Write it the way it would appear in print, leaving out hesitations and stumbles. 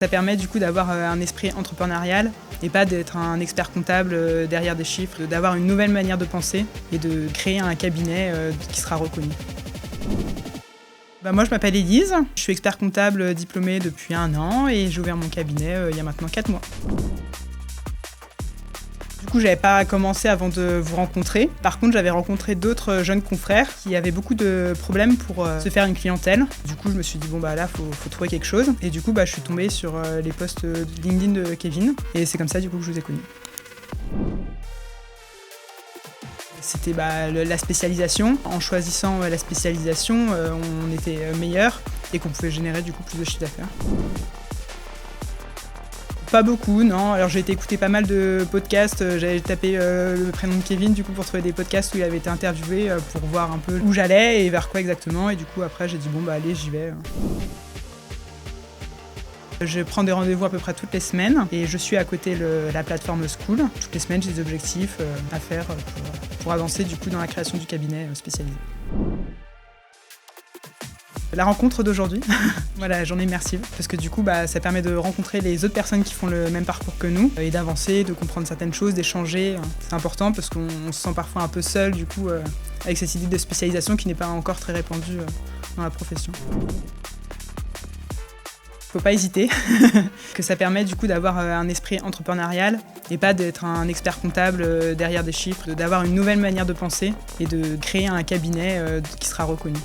Ça permet du coup d'avoir un esprit entrepreneurial et pas d'être un expert comptable derrière des chiffres, d'avoir une nouvelle manière de penser et de créer un cabinet qui sera reconnu. Moi je m'appelle Élise, je suis expert comptable diplômée depuis 1 an et j'ai ouvert mon cabinet il y a maintenant 4 mois. Du coup, j'avais pas commencé avant de vous rencontrer. Par contre, j'avais rencontré d'autres jeunes confrères qui avaient beaucoup de problèmes pour se faire une clientèle. Du coup, je me suis dit, là, faut trouver quelque chose. Et du coup, je suis tombée sur les posts LinkedIn de Kevin. Et c'est comme ça, du coup, que je vous ai connus. C'était la spécialisation. En choisissant la spécialisation, on était meilleur et qu'on pouvait générer du coup plus de chiffre d'affaires. Pas beaucoup, non. Alors j'ai été écouter pas mal de podcasts. J'avais tapé le prénom de Kevin du coup pour trouver des podcasts où il avait été interviewé pour voir un peu où j'allais et vers quoi exactement. Et du coup après j'ai dit allez, j'y vais. Je prends des rendez-vous à peu près toutes les semaines et je suis à côté de la plateforme School. Toutes les semaines j'ai des objectifs à faire pour avancer du coup dans la création du cabinet spécialisé. La rencontre d'aujourd'hui, la journée immersive, parce que du coup ça permet de rencontrer les autres personnes qui font le même parcours que nous et d'avancer, de comprendre certaines choses, d'échanger. C'est important parce qu'on se sent parfois un peu seul du coup avec cette idée de spécialisation qui n'est pas encore très répandue dans la profession. Faut pas hésiter, que ça permet du coup d'avoir un esprit entrepreneurial et pas d'être un expert comptable derrière des chiffres, d'avoir une nouvelle manière de penser et de créer un cabinet qui sera reconnu.